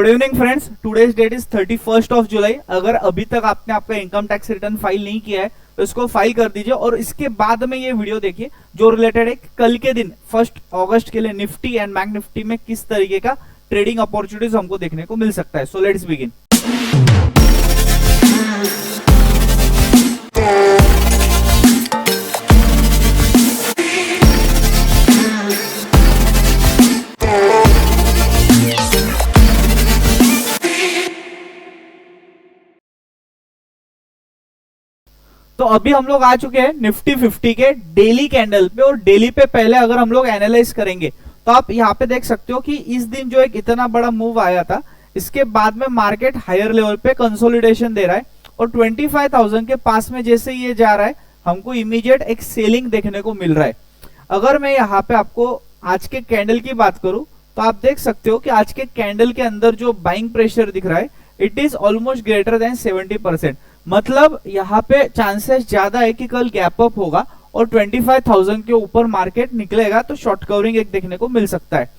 Good evening friends, today's date is 31st of July. अगर अभी तक आपने आपका इनकम टैक्स रिटर्न फाइल नहीं किया है तो इसको फाइल कर दीजिए और इसके बाद में ये वीडियो देखिए जो रिलेटेड है कल के दिन 1 अगस्त के लिए निफ्टी एंड बैंक निफ्टी में किस तरीके का ट्रेडिंग अपॉर्चुनिटीज हमको देखने को मिल सकता है। So let's begin. तो अभी हम लोग आ चुके हैं निफ्टी 50 के डेली कैंडल पे और डेली पे पहले अगर हम लोग एनालाइज करेंगे तो आप यहाँ पे देख सकते हो कि इस दिन जो एक इतना बड़ा मूव आया था, इसके बाद में मार्केट हायर लेवल पे कंसोलिडेशन दे रहा है और 25,000 के पास में जैसे ये जा रहा है हमको इमीडिएट एक सेलिंग देखने को मिल रहा है। अगर मैं यहाँ पे आपको आज के कैंडल की बात करूं तो आप देख सकते हो कि आज के कैंडल के अंदर जो बाइंग प्रेशर दिख रहा है it is almost greater than 70%। मतलब यहाँ पे चांसेस ज्यादा है कि कल गैप अप होगा और 25,000 के ऊपर मार्केट निकलेगा तो शॉर्ट कवरिंग एक देखने को मिल सकता है।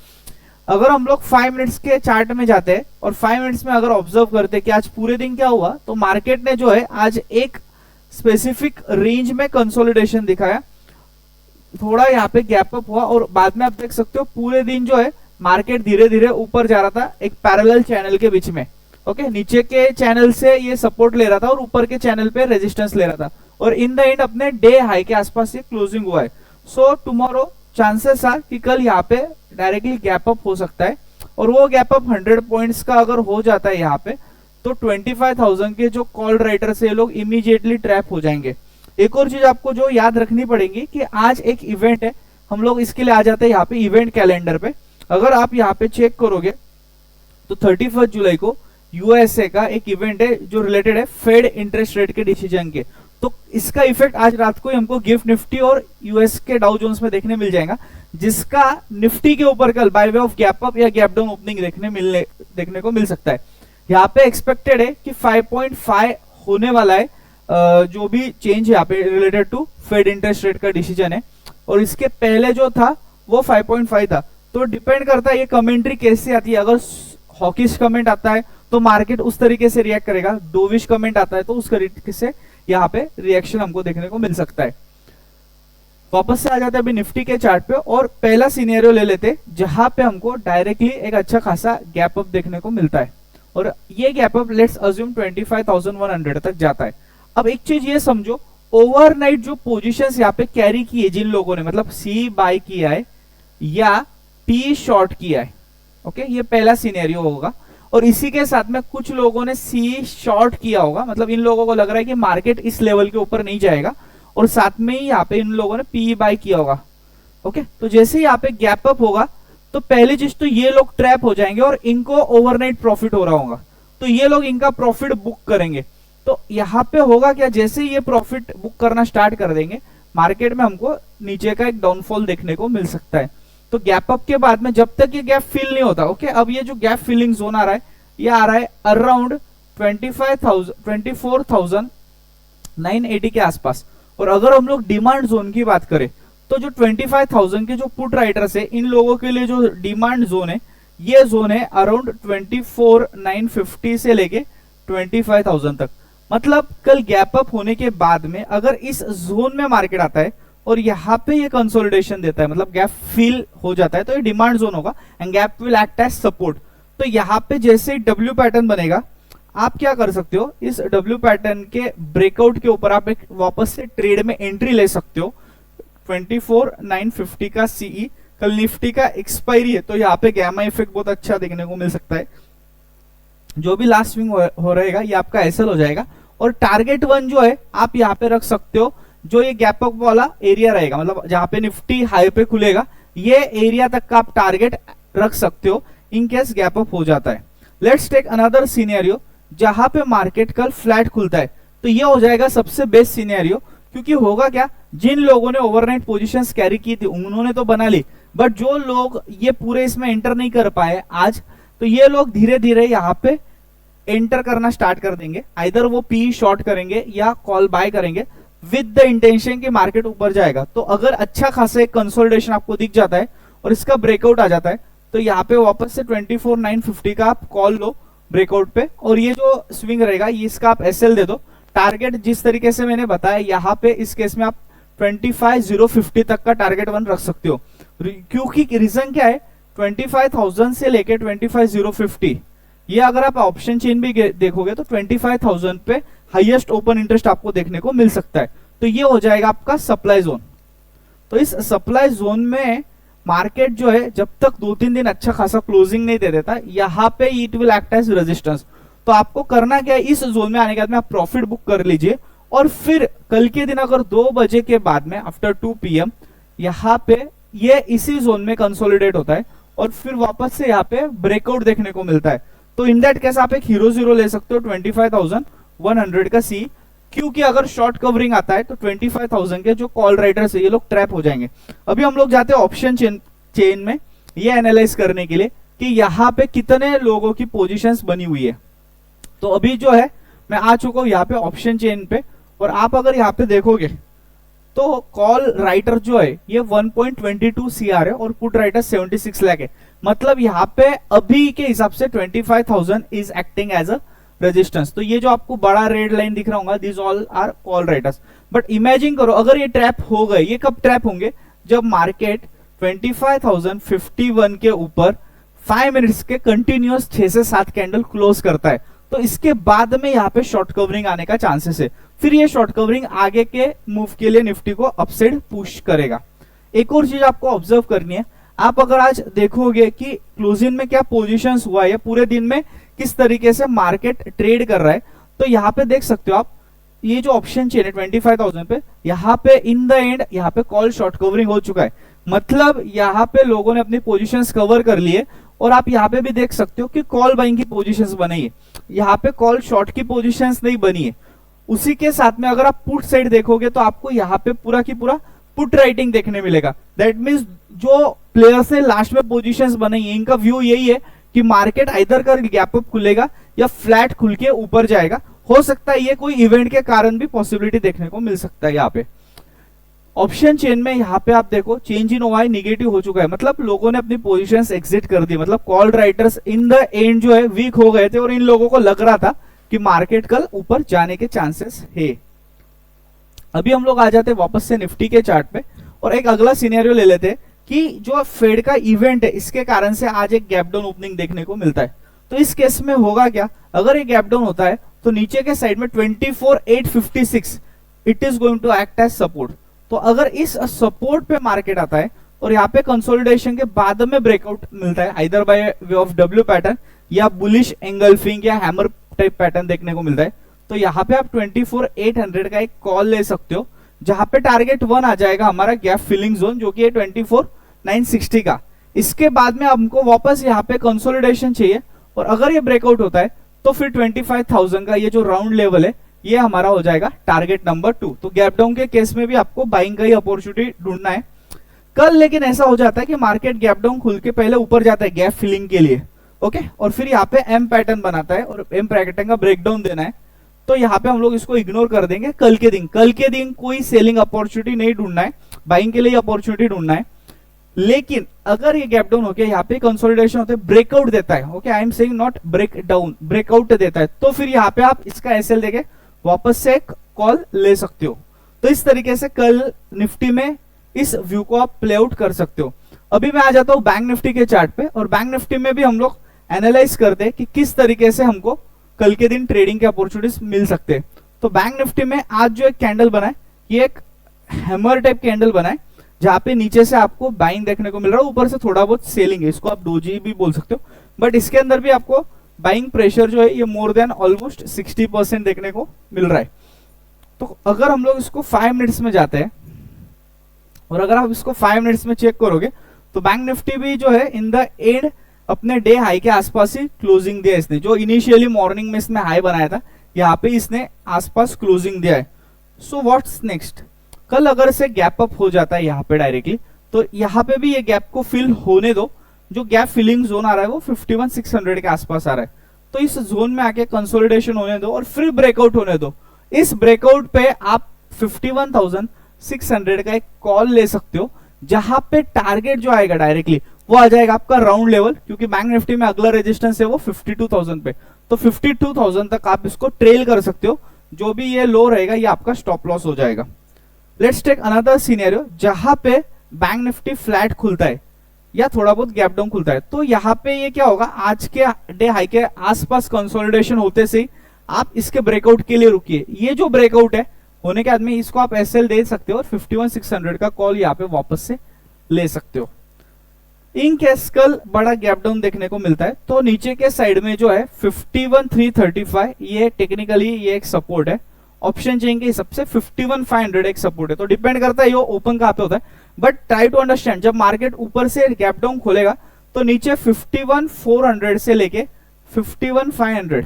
अगर हम लोग 5 मिनट्स के चार्ट में जाते हैं और 5 मिनट्स में अगर ऑब्जर्व करते हैं कि आज पूरे दिन क्या हुआ, तो मार्केट ने जो है आज एक स्पेसिफिक रेंज में कंसोलिडेशन दिखाया, थोड़ा यहाँ पे गैप अप हुआ और बाद में आप देख सकते हो पूरे दिन जो है मार्केट धीरे धीरे ऊपर जा रहा था एक पैरेलल चैनल के बीच में। ओके, नीचे के चैनल से ये सपोर्ट ले रहा था और ऊपर के चैनल पे रेजिस्टेंस ले रहा था और इन द एंड अपने डे हाई के आसपास ये क्लोजिंग हुआ है। सो टुमारो चांसेस आर कि कल यहाँ पे डायरेक्टली गैप अप हो सकता है और वो गैप अप 100 पॉइंट्स का अगर हो जाता है यहाँ पे तो 25,000 के जो कॉल राइटर से ये लोग इमीडिएटली ट्रैप हो जाएंगे। एक और चीज आपको जो याद रखनी पड़ेगी कि आज एक इवेंट है, हम लोग इसके लिए आ जाते हैं यहाँ पे इवेंट कैलेंडर पे। अगर आप यहाँ पे चेक करोगे तो 31 जुलाई को यूएसए का एक इवेंट है जो रिलेटेड है फेड इंटरेस्ट रेट के डिसीजन के, तो इसका इफेक्ट आज रात को हमको गिफ्ट निफ्टी और यूएस के डाउ जोन्स में देखने मिल जाएगा, जिसका निफ्टी के ऊपर कल by way of gap up या गैप डाउन ओपनिंग देखने को मिल सकता है। यहाँ पे एक्सपेक्टेड है कि 5.5 होने वाला है, जो भी चेंज यहाँ पे related to fed interest rate का डिसीजन है और इसके पहले जो था वो 5.5 था। तो डिपेंड करता है ये कमेंट्री कैसे आती है। अगर हॉकिश कमेंट आता है तो मार्केट उस तरीके से रिएक्ट करेगा, डोविश कमेंट आता है तो उस तरीके से यहाँ पे रिएक्शन हमको देखने को मिल सकता है। वापस से आ जाते हैं अभी निफ्टी के चार्ट पे और पहला सिनेरियो ले लेते जहां पे हमको डायरेक्टली एक अच्छा खासा गैप अप देखने को मिलता है और ये गैप अप लेट्स अज्यूम 25,100 तक जाता है। अब एक चीज ये समझो, ओवरनाइट जो पोजीशंस यहाँ पे कैरी की है जिन लोगों ने, मतलब सी बाय किया है या पी शॉर्ट किया है, ओके, ये पहला सिनेरियो होगा और इसी के साथ में कुछ लोगों ने सी शॉर्ट किया होगा, मतलब इन लोगों को लग रहा है कि मार्केट इस लेवल के ऊपर नहीं जाएगा और साथ में ही यहाँ पे इन लोगों ने पी बाय किया होगा। ओके, तो जैसे ही यहाँ पे गैप अप होगा तो पहली चीज तो ये लोग ट्रैप हो जाएंगे और इनको ओवरनाइट प्रॉफिट हो रहा होगा तो ये लोग इनका प्रॉफिट बुक करेंगे। तो यहाँ पे होगा क्या, जैसे ही ये प्रॉफिट बुक करना स्टार्ट कर देंगे मार्केट में हमको नीचे का एक डाउनफॉल देखने को मिल सकता है। तो गैप अप के बाद में जब तक ये गैप फिल नहीं होता, ओके, अब ये जो गैप फिलिंग जोन आ रहा है ये आ रहा है अराउंड 24,980 के आसपास। और अगर हम लोग डिमांड जोन की बात करें तो जो 25,000 के जो पुट राइटर्स है इन लोगों के लिए जो डिमांड जोन है ये जोन है अराउंड 24,950 से लेके 25,000 तक। मतलब कल गैप अप होने के बाद में अगर इस जोन में मार्केट आता है और यहाँ पे ये कंसोलिडेशन देता है, मतलब गैप फिल हो जाता है, तो ये डिमांड जोन होगा and gap will act as support. तो यहाँ पे जैसे डब्ल्यू पैटर्न बनेगा आप क्या कर सकते हो, इस डब्ल्यू पैटर्न के ब्रेकआउट के ऊपर आप एक वापस से ट्रेड में एंट्री ले सकते हो। 24,950 का सीई कल निफ्टी का एक्सपायरी है तो यहाँ पे गैमा इफेक्ट बहुत अच्छा देखने को मिल सकता है। जो भी लास्ट स्विंग हो रहेगा ये आपका एसएल हो जाएगा और टारगेट 1 जो है आप यहाँ पे रख सकते हो, जो ये गैप अप वाला एरिया रहेगा, मतलब जहां पे निफ्टी हाई पे खुलेगा ये एरिया तक का आप टारगेट रख सकते हो इन केस गैप अप हो जाता है। लेट्स टेक अनदर सिनेरियो जहां पे मार्केट कल फ्लैट खुलता है तो ये हो जाएगा सबसे बेस्ट सिनेरियो, क्योंकि होगा क्या, जिन लोगों ने ओवरनाइट पोजीशंस कैरी की थी उन्होंने तो बना ली, बट जो लोग ये पूरे इसमें एंटर नहीं कर पाए आज, तो ये लोग धीरे धीरे यहाँ पे एंटर करना स्टार्ट कर देंगे। आइदर वो पी शॉर्ट करेंगे या कॉल बाय करेंगे विद द इंटेंशन कि मार्केट ऊपर जाएगा। तो अगर अच्छा खासा एक कंसोलिडेशन आपको दिख जाता है और इसका ब्रेकआउट आ जाता है तो यहाँ पे वापस से 24,950 का आप कॉल लो ब्रेकआउट पे, और ये जो स्विंग रहेगा ये इसका आप एसएल दे दो। टारगेट जिस तरीके से मैंने बताया यहाँ पे इस केस में आप 25,050 तक का टारगेट वन रख सकते हो, क्योंकि रीजन क्या है 25,000 से लेके 25,050, ये अगर आप ऑप्शन चेन भी देखोगे तो 25,000 पे हाईएस्ट ओपन इंटरेस्ट आपको देखने को मिल सकता है। तो ये हो जाएगा आपका सप्लाई जोन। तो इस सप्लाई जोन में मार्केट जो है जब तक 2-3 दिन अच्छा खासा क्लोजिंग नहीं दे देता, यहाँ पे it will act as resistance. तो आपको करना क्या है, इस जोन में आने के बाद में आप प्रॉफिट बुक कर लीजिए, और फिर कल के दिन अगर 2 बजे के बाद में आफ्टर 2 PM यहाँ पे ये इसी जोन में कंसोलिडेट होता है और फिर वापस से यहाँ पे ब्रेकआउट देखने को मिलता है, तो इन दैट केस आप एक हीरो जीरो ले सकते हो 25,100 का सी, क्योंकि अगर शॉर्ट कवरिंग आता है तो 25,000 के जो कॉल राइटर्स है ये लोग ट्रैप हो जाएंगे। अभी हम लोग जाते हैं ऑप्शन चेन में ये एनालाइज करने के लिए कि यहाँ पे कितने लोगों की पोजीशंस बनी हुई है। तो अभी जो है मैं आ चुका हूँ यहाँ पे ऑप्शन चेन पे, और आप अगर यहाँ पे देखोगे तो कॉल राइटर जो है ये 1.22 CR है और पुट राइटर 76 लाख है, मतलब यहाँ पे अभी के हिसाब से 25,000 is acting as a resistance. तो ये जो आपको बड़ा रेड लाइन दिख रहा होगा this all are call writers. But imagine करो अगर ये ट्रैप हो गए, ये कब ट्रैप होंगे, जब मार्केट 25,051 के ऊपर 5 मिनट्स के कंटिन्यूअस 6 से 7 कैंडल क्लोज करता है, तो इसके बाद में यहाँ पे शॉर्ट कवरिंग आने का चांसेस है। फिर ये शॉर्ट कवरिंग आगे के मूव के लिए निफ्टी को अपसाइड पुश करेगा। एक और चीज आपको ऑब्जर्व करनी है, आप अगर आज देखोगे कि क्लोजिंग में क्या पोजीशंस हुआ है, पूरे दिन में किस तरीके से मार्केट ट्रेड कर रहा है, तो यहाँ पे देख सकते हो आप ये जो ऑप्शन चेन है 25,000 पे, यहाँ पे इन द एंड यहाँ पे कॉल शॉर्ट कवरिंग हो चुका है, मतलब यहाँ पे लोगों ने अपनी पोजीशंस कवर कर लिए। और आप यहाँ पे भी देख सकते हो कि कॉल बाइंग की पोजीशंस बनी है, यहाँ पे कॉल शॉर्ट की पोजीशंस नहीं बनी है। उसी के साथ में अगर आप पुट साइड देखोगे तो आपको यहाँ पे पूरा की पूरा पुट राइटिंग देखने मिलेगा। दैट मीन्स जो प्लेयर्स ने लास्ट में पोजीशंस बनाई है इनका व्यू यही है कि मार्केट आइदर कर गैप अप खुलेगा या फ्लैट खुल के ऊपर जाएगा। हो सकता है ये कोई इवेंट के कारण भी पॉसिबिलिटी देखने को मिल सकता है। यहाँ पे ऑप्शन चेन में यहाँ पे आप देखो चेंज इन ओआई निगेटिव हो चुका है, मतलब लोगों ने अपनी पोजीशंस एग्जिट कर दी, मतलब call writers in the end जो है वीक हो गए थे और इन लोगों को लग रहा था कि मार्केट कल ऊपर जाने के चांसेस है। अभी हम लोग आ जाते हैं वापस से निफ्टी के चार्ट पे और एक अगला सिनेरियो ले लेते हैं कि जो फेड का इवेंट है इसके कारण से आज एक गैप डाउन ओपनिंग देखने को मिलता है। तो इस केस में होगा क्या, अगर ये गैप डाउन होता है तो नीचे के साइड में 24,856 it is going to act as support. तो अगर इस सपोर्ट पे मार्केट आता है और यहाँ पे कंसोलिडेशन के बाद में ब्रेकआउट मिलता है either by way of W pattern या बुलिश एंगल्फिंग या हैमर टाइप पैटर्न देखने को मिलता है, तो यहाँ पे आप 24,800 का एक कॉल ले सकते हो, जहां पे टारगेट 1 आ जाएगा हमारा गैप फिलिंग जोन जो कि है 24,960 का। इसके बाद में हमको वापस यहाँ पे कंसोलिडेशन चाहिए और अगर ये ब्रेकआउट होता है तो फिर 25,000 का ये जो राउंड लेवल है ये हमारा हो जाएगा टारगेट नंबर 2। तो गैप डाउन के केस में भी आपको बाइंग का ही अपॉर्चुनिटी ढूंढना है। कल लेकिन ऐसा हो जाता है कि मार्केट गैप डाउन खुल के पहले ऊपर जाता है गैप फिलिंग के लिए, ओके, और फिर यहाँ पे एम पैटर्न बनाता है और एम पैटर्न का ब्रेकडाउन देना है, तो यहाँ पे हम लोग इसको इग्नोर कर देंगे। कल के दिन कोई सेलिंग अपॉर्चुनिटी नहीं ढूंढना है, बाइंग के लिए अपॉर्चुनिटी ढूंढना है। लेकिन अगर ये गैप डाउन होके यहाँ पे कंसोलिडेशन होते है, ब्रेकआउट देता है, okay, I am saying not break down, breakout देता है, तो फिर यहाँ पे आप इसका एसएल देके वापस से एक कॉल ले सकते हो। तो इस तरीके से कल निफ्टी में इस व्यू को आप प्ले आउट कर सकते हो। अभी मैं आ जाता हूँ बैंक निफ्टी के चार्ट पे और बैंक निफ्टी में भी हम लोग एनालाइज करते हैं कि किस तरीके से हमको कल के दिन ट्रेडिंग के अपॉर्चुनिटीज मिल सकते हैं। तो बैंक निफ्टी में आज जो एक कैंडल बना है ये एक हैमर टाइप कैंडल बना है जहां पे नीचे से आपको बाइंग देखने को मिल रहा है, ऊपर से थोड़ा बहुत सेलिंग है, इसको आप डोजी भी बोल सकते हो, बट इसके अंदर भी आपको बाइंग प्रेशर जो है ये मोर देन ऑलमोस्ट 60% देखने को मिल रहा है। तो अगर हम लोग इसको 5 मिनट्स में जाते हैं और अगर आप इसको 5 मिनट्स में चेक करोगे तो बैंक निफ्टी भी जो है इन द एंड अपने डे हाई के आसपास ही क्लोजिंग दिया इसने, जो इनिशियली मॉर्निंग में इसने हाई बनाया था यहाँ पे इसने आसपास क्लोजिंग दिया है। सो व्हाट्स नेक्स्ट, कल अगर से गैप अप हो जाता है यहाँ पे डायरेक्टली तो यहाँ पे भी ये गैप को फिल होने दो, जो गैप फिलिंग जोन आ रहा है वो 51,600 के आसपास आ रहा है, तो इस जोन में आके कंसोलिडेशन होने दो और फिर ब्रेकआउट होने दो। इस ब्रेकआउट पे आप 51,600 का एक कॉल ले सकते हो जहां पे टारगेट जो आएगा डायरेक्टली वो आ जाएगा आपका राउंड लेवल, क्योंकि बैंक निफ्टी में अगला रेजिस्टेंस है वो 52,000 पे, तो 52,000 तक आप इसको ट्रेल कर सकते हो। जो भी ये लो रहेगा ये आपका स्टॉप लॉस हो जाएगा। लेट्स टेक अनदर सिनेरियो जहां पे बैंक निफ्टी फ्लैट खुलता है या थोड़ा बहुत गैप डाउन खुलता है, तो यहाँ पे ये क्या होगा, आज के डे हाई के आसपास कंसोलिडेशन होते से आप इसके ब्रेकआउट के लिए रुकिए। ये जो ब्रेकआउट है होने के बाद में इसको आप एसएल दे सकते हो और 51,600 का कॉल यहाँ पे वापस से ले सकते हो। इन केस कल बड़ा गैप डाउन देखने को मिलता है तो नीचे के साइड में जो है 51,335 ये टेक्निकली ये एक सपोर्ट है। ऑप्शन चेन के हिसाब से 51,500 एक सपोर्ट है, तो डिपेंड करता है ये ओपन कहाँ पे होता है। बट ट्राई टू अंडरस्टैंड, जब मार्केट ऊपर से गैप डाउन खोलेगा तो नीचे 51,400 से लेके 51,500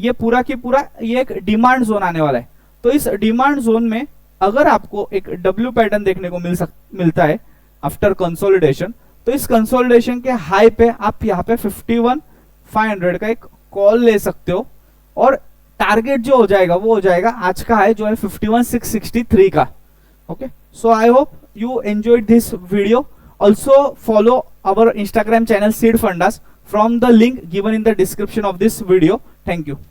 ये पूरा की पूरा ये एक डिमांड जोन आने वाला है। तो इस डिमांड जोन में अगर आपको एक डब्ल्यू पैटर्न देखने को मिलता है आफ्टर कंसोलिडेशन, तो इस कंसोलिडेशन के हाई पे आप यहाँ पे 51,500 का एक कॉल ले सकते हो और टारगेट जो हो जाएगा वो हो जाएगा आज का हाई जो है 51,663 का। Okay, so I hope you enjoyed this video. Also follow our Instagram channel Seed Fundas from the link given in the description of this video. Thank you.